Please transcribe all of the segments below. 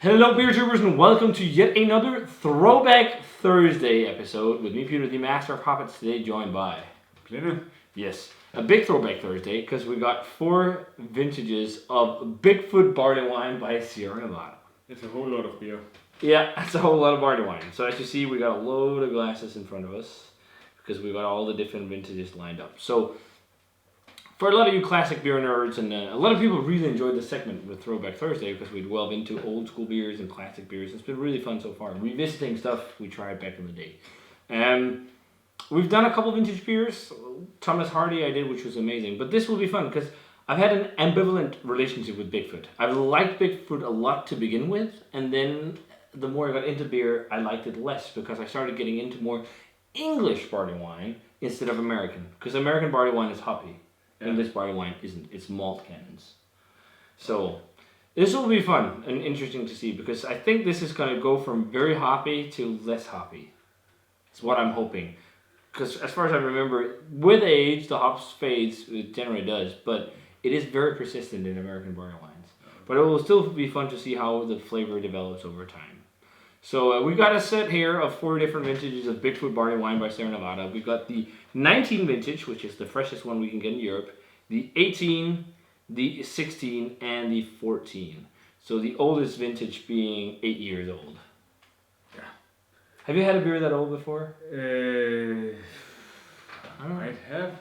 Hello, beer tubers, and welcome to yet another Throwback Thursday episode with me, Peter, the Master of Hobbits. Today, joined by Plenty. yes, a big Throwback Thursday because we got 4 vintages of Bigfoot barley wine by Sierra Nevada. It's a whole lot of beer. Yeah, that's a whole lot of barley wine. So as you see, we got a load of glasses in front of us because we got all the different vintages lined up. So for a lot of you classic beer nerds, and a lot of people really enjoyed the segment with Throwback Thursday because we delve into old school beers and classic beers. It's been really fun so far, revisiting stuff we tried back in the day. We've done a couple vintage beers. Thomas Hardy I did, which was amazing. But this will be fun because I've had an ambivalent relationship with Bigfoot. I've liked Bigfoot a lot to begin with, and then the more I got into beer, I liked it less because I started getting into more English barley wine instead of American. Because American barley wine is hoppy. English barley wine isn't. It's malt cannons. So this will be fun and interesting to see because I think this is going to go from very hoppy to less hoppy. It's what I'm hoping. Because as far as I remember, with age, the hops fades. It generally does. But it is very persistent in American barley wines. But it will still be fun to see how the flavor develops over time. So we got a set here of 4 different vintages of Bigfoot barley wine by Sierra Nevada. We've got the 19 vintage, which is the freshest one we can get in Europe, the 18, the 16, and the 14. So the oldest vintage being 8 years old. Yeah. Have you had a beer that old before? I have.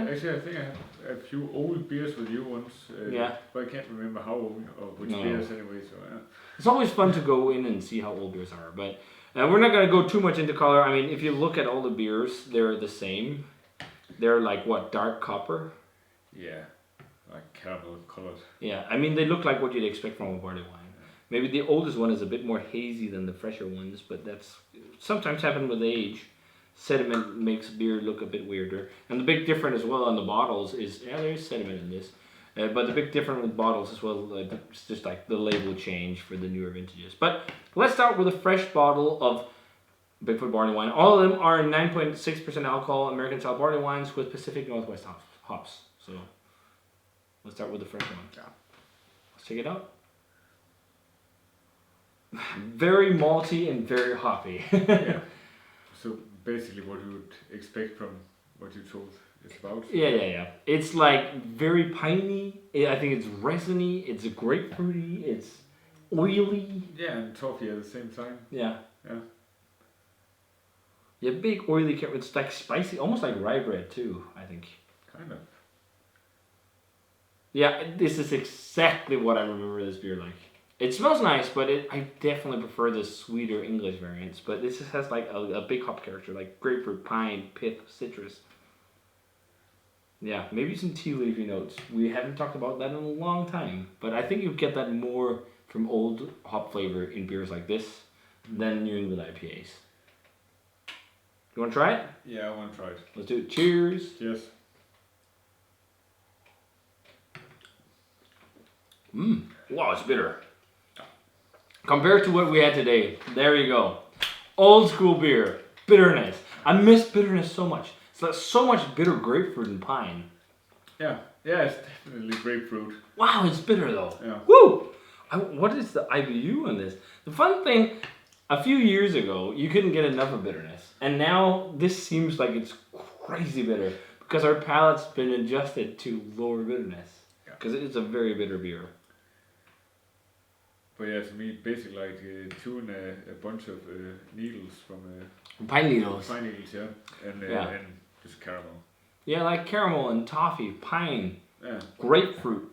Actually, I think I have a few old beers with you once. Yeah. But I can't remember how old or which beers anyway. So yeah. It's always fun to go in and see how old beers are, but we're not going to go too much into color. I mean, if you look at all the beers, they're the same. They're like, what, dark copper? Yeah, like caramel colored. Yeah, I mean, they look like what you'd expect from a barley wine. Maybe the oldest one is a bit more hazy than the fresher ones, but that's sometimes happen with age. Sediment makes beer look a bit weirder. And the big difference as well on the bottles is, there's sediment in this. But the big difference with bottles as well, it's just like the label change for the newer vintages. But let's start with a fresh bottle of Bigfoot barley wine. All of them are 9.6% alcohol American style barley wines with Pacific Northwest hops. So let's start with the fresh one. Yeah. Let's check it out. Very malty and very hoppy. Yeah. So basically what you would expect from what you told it's about. Yeah. It's like very piney. I think it's resiny. It's grapefruity. It's oily. Yeah, and toffee at the same time. Yeah. Yeah. Yeah, big oily. It's like spicy, almost like rye bread too, I think. Kind of. Yeah, this is exactly what I remember this beer like. It smells nice, but I definitely prefer the sweeter English variants. But this has like a big hop character, like grapefruit, pine, pith, citrus. Yeah, maybe some tea leafy notes. We haven't talked about that in a long time. But I think you get that more from old hop flavor in beers like this than New England IPAs. You want to try it? Yeah, I want to try it. Let's do it. Cheers. Cheers. Wow, it's bitter. Compared to what we had today, there you go. Old school beer. Bitterness. I miss bitterness so much. It's like so much bitter grapefruit and pine. Yeah, it's definitely grapefruit. Wow, it's bitter though. Yeah. Woo! What is the IBU on this? The fun thing, a few years ago, you couldn't get enough of bitterness. And now this seems like it's crazy bitter because our palate's been adjusted to lower bitterness. Because it is a very bitter beer. But yeah, to me, basically like chewing a bunch of needles from Pine needles. pine needles, yeah, and just caramel. Yeah, like caramel and toffee, pine, grapefruit,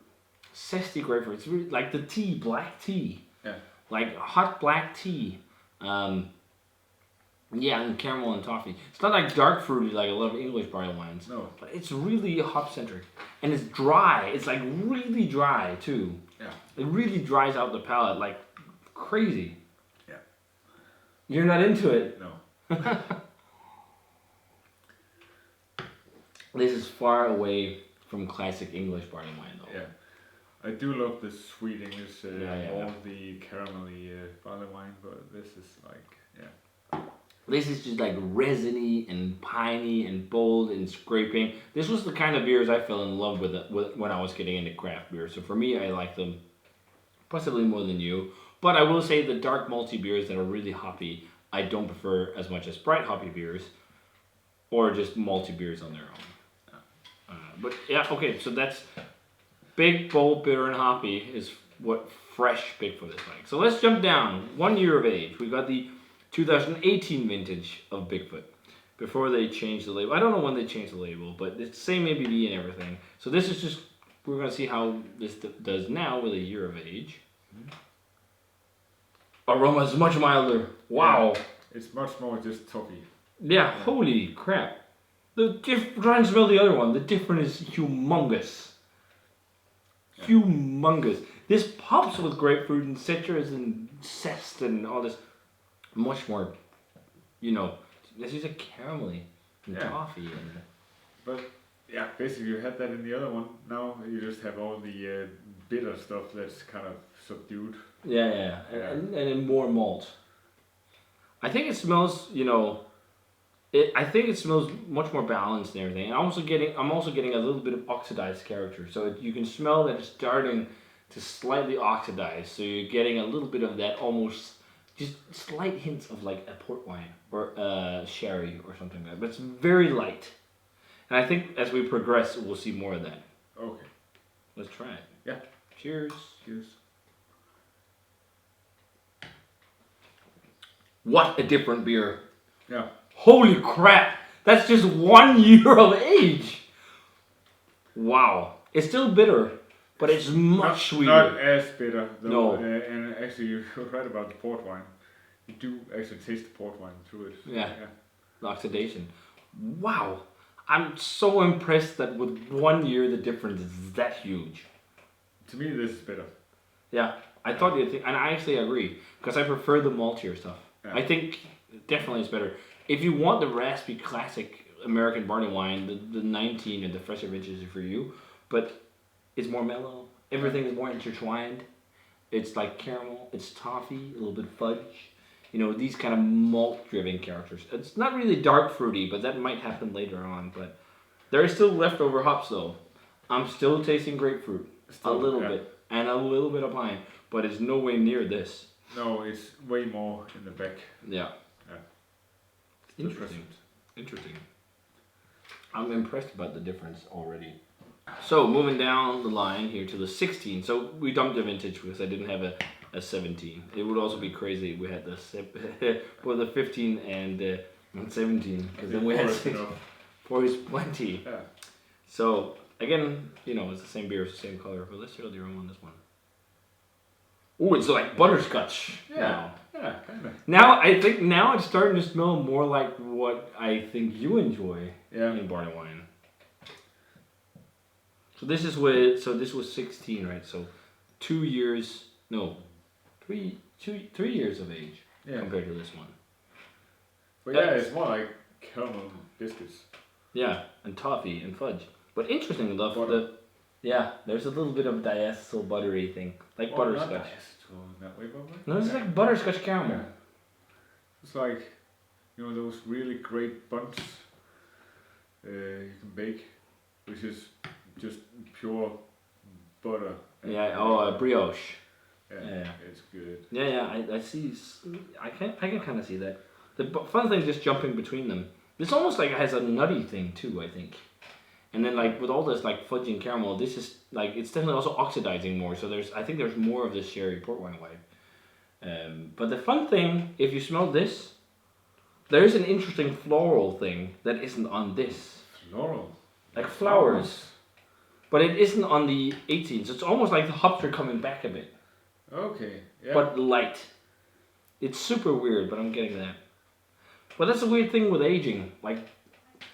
zesty grapefruit. It's really like the tea, black tea. Yeah. Like hot black tea. Yeah, and caramel and toffee. It's not like dark fruity like a lot of English barley wines. No. But it's really hop centric. And it's dry. It's like really dry too. Yeah. It really dries out the palate like crazy. Yeah. You're not into it? No. This is far away from classic English barley wine though. Yeah. I do love the sweet English, Yeah. the caramelly barley wine, but this is like, This is just like resiny and piney and bold and scraping. This was the kind of beers I fell in love with when I was getting into craft beer. So for me, I like them possibly more than you. But I will say the dark malty beers that are really hoppy, I don't prefer as much as bright hoppy beers, or just malty beers on their own. But yeah, okay, so that's big, bold, bitter, and hoppy is what fresh Bigfoot is like. So let's jump down 1 year of age. We got the 2018 vintage of Bigfoot before they changed the label. I don't know when they changed the label, but it's the same ABV and everything. So this is just, we're going to see how this does now with a year of age. Aroma is much milder. Wow. Yeah, it's much more just toffee. Yeah, holy crap. Try and smell the other one. The difference is humongous. Humongous. This pops with grapefruit and citrus and zest and all this. Much more, this is a caramelly and toffee. But yeah, basically you had that in the other one. Now you just have all the bitter stuff that's kind of subdued. Yeah. And more malt. I think it smells, I think it smells much more balanced and everything. I'm also getting a little bit of oxidized character. So you can smell that it's starting to slightly oxidize. So you're getting a little bit of that almost, just slight hints of like a port wine or sherry or something like that. But it's very light. And I think as we progress, we'll see more of that. Okay. Let's try it. Yeah. Cheers. Cheers. What a different beer. Yeah. Holy crap! That's just 1 year of age! Wow. It's still bitter, but it's much sweeter. Not as bitter, though. No. And actually, you're right about the port wine. You do actually taste the port wine through it. Yeah. The oxidation. Wow. I'm so impressed that with 1 year, the difference is that huge. To me, this is better. Yeah. I thought you'd think, and I actually agree, because I prefer the maltier stuff. Yeah. I think definitely it's better. If you want the raspy classic American barley wine, the 19 and the fresher vintage is for you, but it's more mellow. Everything is more intertwined. It's like caramel, it's toffee, a little bit of fudge. These kind of malt-driven characters. It's not really dark fruity, but that might happen later on. But there is still leftover hops, though. I'm still tasting grapefruit, a little bit, and a little bit of pine, but it's no way near this. No, it's way more in the back. Yeah. Interesting. I'm impressed about the difference already. So moving down the line here to the 16. So we dumped the vintage because I didn't have a 17. It would also be crazy if we had the 15 and 17, because then we had 6. 4 is plenty. Yeah. So again, it's the same beer, it's the same color. But let's hear the aroma on this one. Oh, it's like butterscotch. Yeah, kind of. Now I think it's starting to smell more like what I think you enjoy in barley wine. So this was 16, right? So 2 years, no, 3 years of age compared to this one. But it's more like caramel biscuits. Yeah, and toffee and fudge. But interesting enough, there's a little bit of diacetyl buttery thing, like butterscotch. Not diacetyl that way, but no, it's like butterscotch caramel. Yeah. It's like, those really great buns you can bake, which is just pure butter. Yeah, brioche. Yeah, it's good. Yeah, I see. I can kind of see that. The fun thing, just jumping between them. This almost like has a nutty thing too, I think. And then like with all this like fudge and caramel, this is like, it's definitely also oxidizing more. So I think there's more of this sherry port wine vibe. But the fun thing, if you smell this, there is an interesting floral thing that isn't on this. Floral? Like flowers. But it isn't on the 18. So it's almost like the hops are coming back a bit. Okay, yeah. But light. It's super weird, but I'm getting that. But that's a weird thing with aging. Like,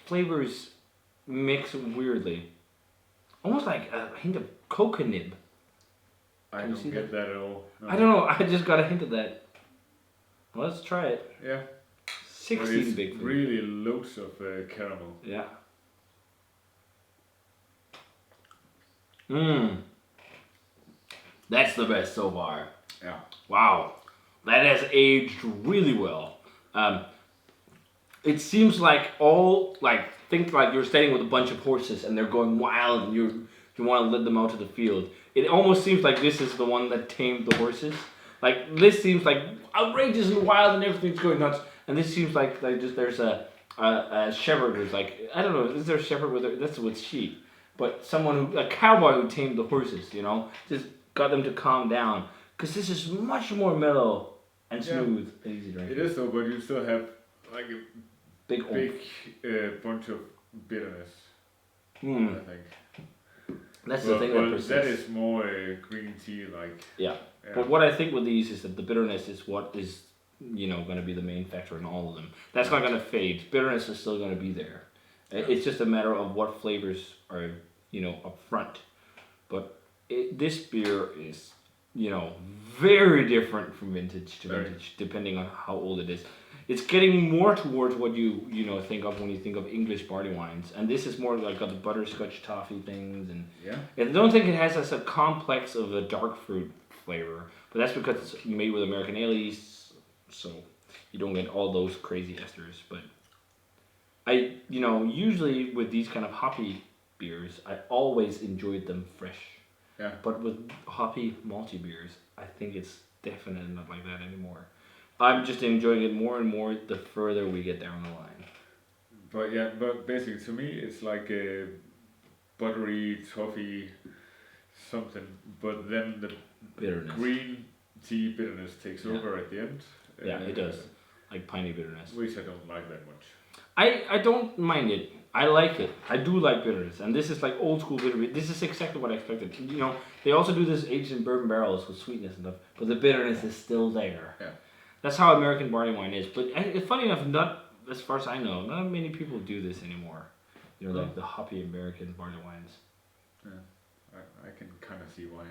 flavors mix weirdly. Almost like a hint of coca nib. I don't get that at all. No. I don't know, I just got a hint of that. Well, let's try it. Yeah. 16 big. Really loads of caramel. Yeah. That's the best so far. Yeah. Wow. That has aged really well. It seems like think like you're standing with a bunch of horses and they're going wild and you want to let them out to the field. It almost seems like this is the one that tamed the horses. Like this seems like outrageous and wild and everything's going nuts, and this seems like just there's a shepherd who's like, I don't know, is there a shepherd that's with sheep, but a cowboy who tamed the horses, just got them to calm down, because this is much more mellow and smooth and easy drinking. It is though, but you still have like a big bunch of bitterness. I think. That's the thing that persists. That is more green tea like. Yeah. But what I think with these is that the bitterness is what is, going to be the main factor in all of them. That's not going to fade. Bitterness is still going to be there. Yeah. It's just a matter of what flavors are, up front. But this beer is, very different from vintage to vintage, depending on how old it is. It's getting more towards what you think of when you think of English barley wines, and this is more like got the butterscotch toffee things, and I don't think it has a complex of a dark fruit flavor, but that's because it's made with American ale yeast, so you don't get all those crazy esters. But I usually with these kind of hoppy beers, I always enjoyed them fresh. Yeah. But with hoppy malty beers, I think it's definitely not like that anymore. I'm just enjoying it more and more the further we get down the line. But basically to me it's like a buttery toffee something, but then the bitterness. Green tea bitterness takes over at the end. Yeah, it does. Like piney bitterness. Which I don't like that much. I don't mind it. I like it. I do like bitterness, and this is like old school bitter. This is exactly what I expected. They also do this aged in bourbon barrels with sweetness and stuff, but the bitterness is still there. Yeah. That's how American barley wine is. But it's funny enough, not as far as I know, not many people do this anymore. Like the hoppy American barley wines. Yeah, I can kind of see why.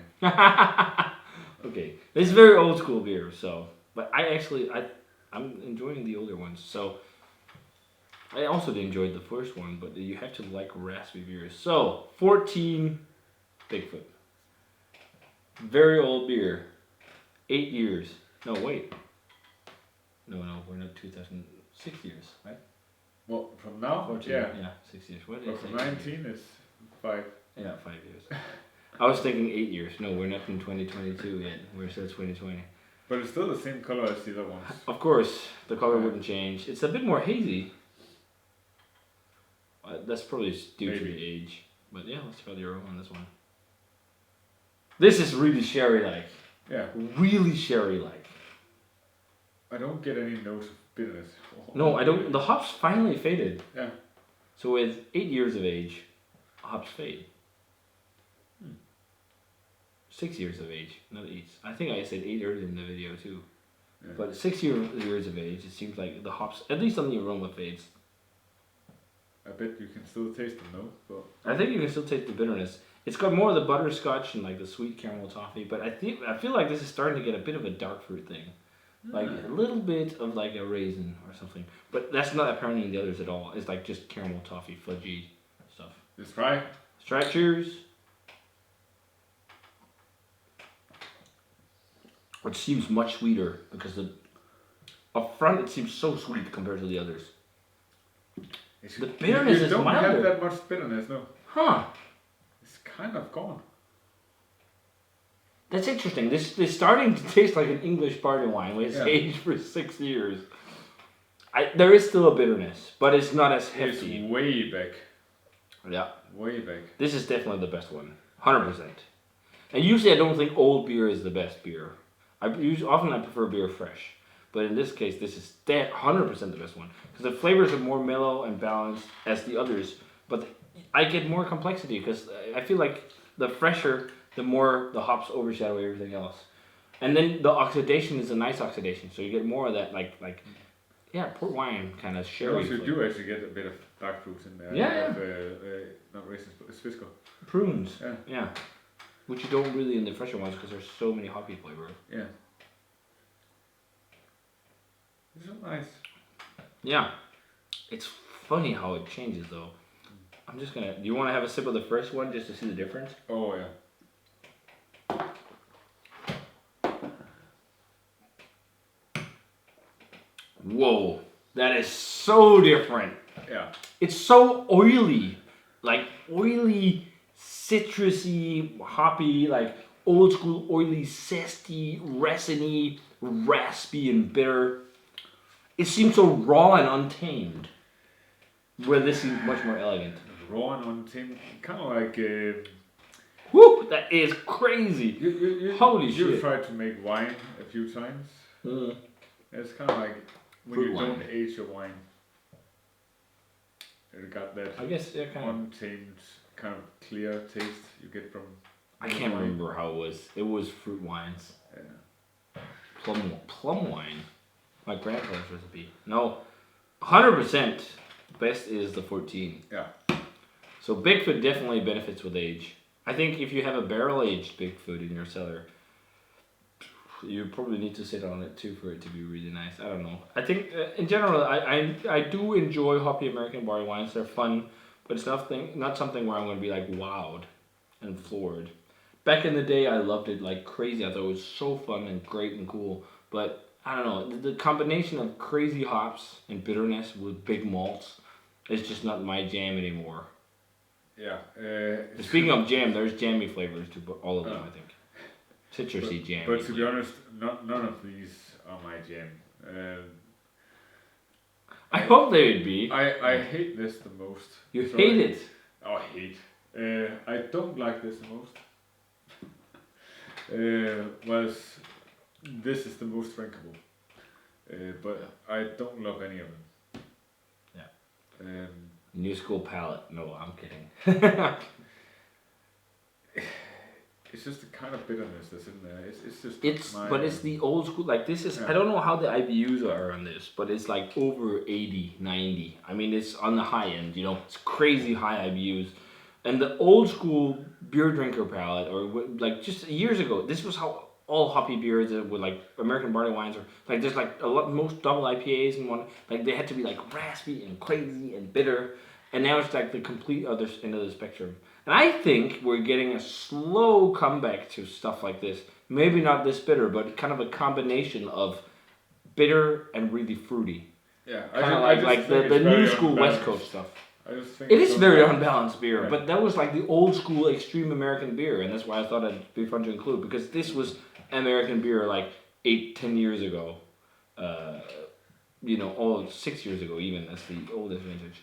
Okay, it's very old school beer. So, but I'm enjoying the older ones. So, I also enjoyed the first one, but you have to like raspy beers. So, 14 Bigfoot, very old beer, 8 years. No, wait. No, we're not 2006 years, right? Well, from now? 14, yeah, 6 years. What is from 19 is 5. Yeah, 5 years. I was thinking 8 years. No, we're not in 2022 yet. We're still 2020. But it's still the same color as the other ones. Of course, the color wouldn't change. It's a bit more hazy. That's probably due to the age. But yeah, let's try the aroma on this one. This is really sherry-like. Yeah. Really sherry-like. I don't get any notes of bitterness. No, I don't. The hops finally faded. Yeah. So with 8 years of age, hops fade. 6 years of age, not 8. I think I said 8 earlier in the video too. Yeah. But 6 years of age, it seems like the hops, at least on the aroma, fades. I bet you can still taste them though. But I think you can still taste the bitterness. It's got more of the butterscotch and like the sweet caramel toffee, but I feel like this is starting to get a bit of a dark fruit thing. Like a little bit of like a raisin or something. But that's not apparently in the others at all. It's like just caramel toffee, fudgy stuff. Let's try. Let's try it. Cheers. It seems much sweeter because up front it seems so sweet compared to the others. The bitterness is milder. You don't have that much bitterness, no. Huh. It's kind of gone. That's interesting. This is starting to taste like an English barley wine when it's aged for 6 years. There is still a bitterness, but it's not as hefty. It's way back. Yeah. Way back. This is definitely the best one. 100%. And usually I don't think old beer is the best beer. Often I prefer beer fresh. But in this case, this is 100% the best one. Because the flavors are more mellow and balanced as the others. But I get more complexity because I feel like the fresher, the more the hops overshadow everything else. And then the oxidation is a nice oxidation. So you get more of that port wine kind of sherry. You do actually get a bit of dark fruits in there. Yeah. Not raisins, but Swisco. Prunes. Yeah. Which you don't really in the fresher ones because there's so many hoppy flavor. Yeah. This is nice. Yeah. It's funny how it changes though. I'm just gonna. Do you want to have a sip of the first one just to see the difference? Oh yeah. Whoa, that is so different. Yeah. It's so oily, like oily, citrusy, hoppy, like old school, oily, zesty, resiny, raspy, and bitter. It seems so raw and untamed. Where this seems much more elegant. Raw and untamed, kind of like. Woo! That is crazy. Holy shit! You've tried to make wine a few times. Mm. It's kind of like when Fruit you wine. don't age your wine. It got that I guess yeah, kind of. untamed, kind of clear taste you get from. I can't remember how it was. It was fruit wines. Yeah. Plum wine. My grandfather's recipe. No, 100%. Best is the 14. Yeah. So Bigfoot definitely benefits with age. I think if you have a barrel aged Bigfoot in your cellar, you probably need to sit on it too for it to be really nice. I don't know. I think in general, I do enjoy hoppy American barley wines. They're fun, but it's not something where I'm going to be like wowed and floored. Back in the day, I loved it like crazy. I thought it was so fun and great and cool. But I don't know. The combination of crazy hops and bitterness with big malts is just not my jam anymore. Yeah. Speaking of jam, there's jammy flavors to all of them, I think. Citrusy jam. But to be honest, none of these are my jam. I hope they would be. I hate this the most. You hate it? Oh, hate. I don't like this the most. This is the most drinkable. But I don't love any of them. Yeah. New school palate. No, I'm kidding. It's just the kind of bitterness that's in there. But it's the old school. Like this is. Yeah. I don't know how the IBUs are on this, but it's like over 80, 90. I mean, it's on the high end. You know, it's crazy high IBUs. And the old school beer drinker palate, or like just years ago, this was how all hoppy beers with like American barley wines are like. There's like most double IPAs in one. Like they had to be like raspy and crazy and bitter, and now it's like the complete other end of the spectrum. And I think we're getting a slow comeback to stuff like this. Maybe not this bitter, but kind of a combination of bitter and really fruity. Yeah, kind of like the new school West Coast stuff. It is very unbalanced beer, yeah. But that was like the old school extreme American beer, and that's why I thought it'd be fun to include, because this was American beer like 8-10 years ago. 6 years ago even. That's the oldest vintage.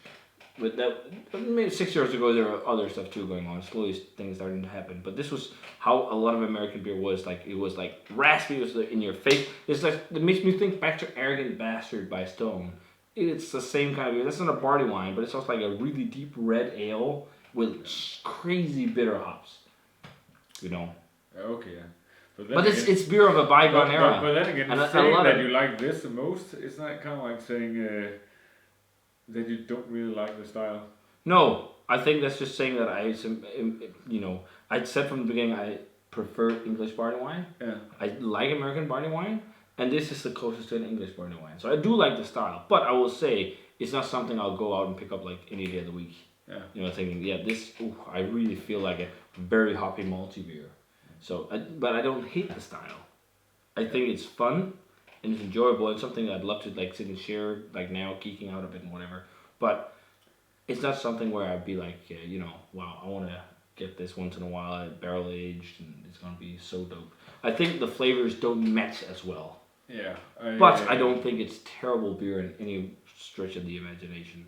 But that maybe 6 years ago there were other stuff too going on. Slowly things starting to happen. But this was how a lot of American beer was like. It was like raspy. It was in your face. It's like it makes me think back to Arrogant Bastard by Stone. It's the same kind of beer. That's not a barley wine, but it's also like a really deep red ale with crazy bitter hops. You know. Okay. Yeah. But it's beer of a bygone era. But then again, saying that you like this the most, it's not kind of like saying. That you don't really like the style? No, I think that's just saying that I said from the beginning I prefer English barley wine. Yeah. I like American barley wine, and this is the closest to an English barley wine. So I do like the style, but I will say it's not something I'll go out and pick up like any day of the week. Yeah. You know, thinking I really feel like a very hoppy malty beer. So, but I don't hate the style. I think it's fun. And it's enjoyable and something I'd love to like sit and share like now, geeking out a bit and whatever. But it's not something where I'd be like, wow, I want to get this once in a while, barrel aged, and it's gonna be so dope. I think the flavors don't match as well. Yeah. I don't think it's terrible beer in any stretch of the imagination.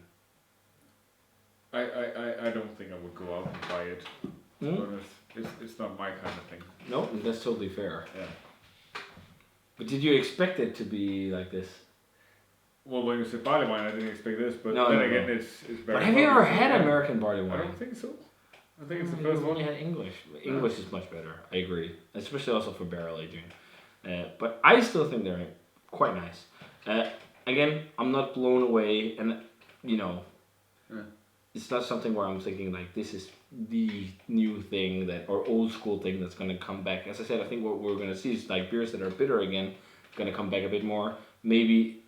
I don't think I would go out and buy it. But it's not my kind of thing. No, that's totally fair. Yeah. But did you expect it to be like this? Well, when you said barley wine, I didn't expect this, but again, it's very. But have you ever had American barley wine? I don't think so. I think it's the first one. Only had English. English is much better. I agree, especially also for barrel aging. But I still think they're quite nice. Again, I'm not blown away, and it's not something where I'm thinking like this is the new thing or old school thing that's going to come back. As I said, I think what we're going to see is like beers that are bitter again, going to come back a bit more. Maybe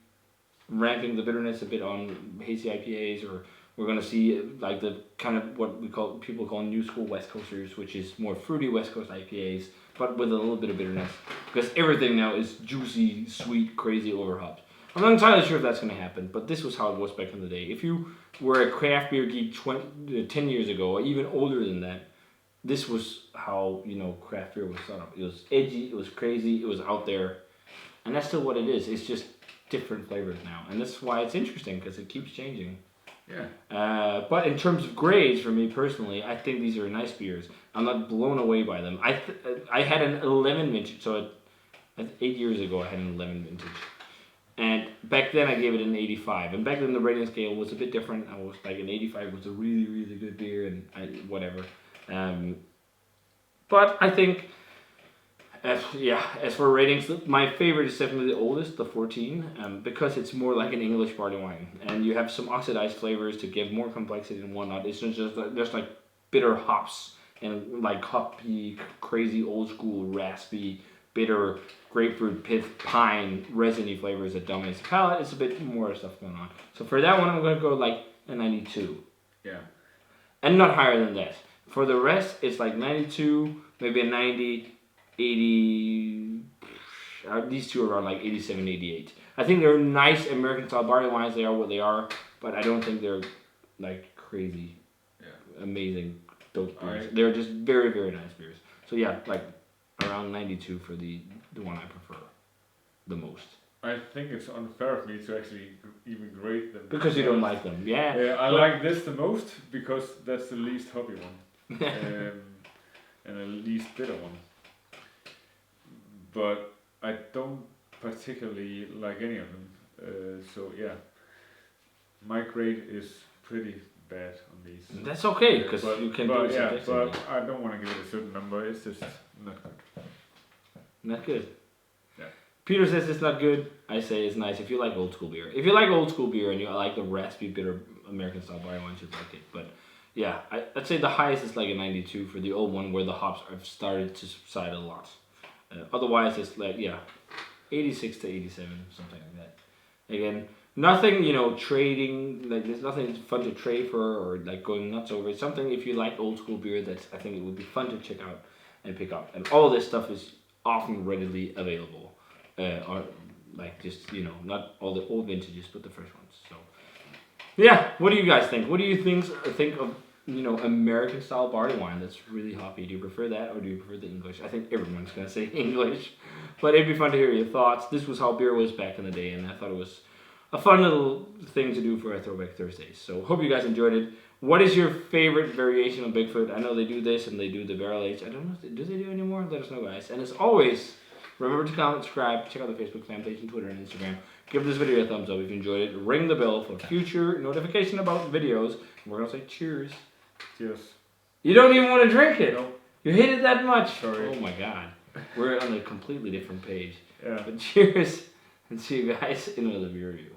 ramping the bitterness a bit on hazy IPAs, or we're going to see like the kind of what people call new school West Coasters, which is more fruity West Coast IPAs, but with a little bit of bitterness, because everything now is juicy, sweet, crazy overhopped. I'm not entirely sure if that's going to happen, but this was how it was back in the day. If you were a craft beer geek 10 years ago, or even older than that, this was how, craft beer was thought of. It was edgy, it was crazy, it was out there. And that's still what it is. It's just different flavors now. And that's why it's interesting, because it keeps changing. Yeah. But in terms of grades, for me personally, I think these are nice beers. I'm not blown away by them. I had an 11 vintage, so 8 years ago I had an 11 vintage. And back then I gave it an 85. And back then the rating scale was a bit different. I was like, an 85 was a really, really good beer, and whatever. But I think, as for ratings, my favorite is definitely the oldest, the 14, because it's more like an English barley wine. And you have some oxidized flavors to give more complexity and whatnot. It's just like bitter hops and like hoppy, crazy, old school, raspy, bitter, grapefruit, pith, pine, resiny flavors that dominates the palate. It's a bit more stuff going on. So for that one, I'm going to go like a 92. Yeah. And not higher than that. For the rest, it's like 92, maybe a 90, 80. These two are around like 87, 88. I think they're nice American style barley wines. They are what they are, but I don't think they're like crazy, amazing dope beers. They're just very, very nice beers. So yeah, like around 92 for the one I prefer the most. I think it's unfair of me to actually even grade them. Because you don't like them, yeah. Yeah, I like this the most because that's the least hobby one. And the least bitter one. But I don't particularly like any of them. So yeah, my grade is pretty bad on these. That's okay, because you can do it. But I don't want to give it a certain number. It's just not good. Not good. Yeah. Peter says it's not good. I say it's nice if you like old school beer. If you like old school beer and you like the raspy, bitter American style barley wines, you'd like it. But yeah, I'd say the highest is like a 92 for the old one, where the hops have started to subside a lot. Otherwise, it's like 86 to 87, something like that. Again, nothing, trading, like there's nothing fun to trade for or like going nuts over. It's something, if you like old school beer, that's, I think it would be fun to check out and pick up. And all this stuff is often readily available. Or like just, not all the old vintages, but the fresh ones. So yeah, what do you guys think? What do you think of, American style barley wine that's really hoppy? Do you prefer that, or do you prefer the English? I think everyone's going to say English, but it'd be fun to hear your thoughts. This was how beer was back in the day, and I thought it was a fun little thing to do for a Throwback Thursdays. So hope you guys enjoyed it. What is your favorite variation of Bigfoot? I know they do this and they do the barrel aged. I don't know, do they do anymore? Let us know, guys. And as always, remember to comment, subscribe, check out the Facebook fan page and Twitter and Instagram. Give this video a thumbs up if you enjoyed it. Ring the bell for future notification about videos. And we're going to say cheers. Cheers. You don't even want to drink it. No. You hate it that much. Sorry. Oh my god. We're on a completely different page. Yeah. But cheers, and see you guys in another beer review.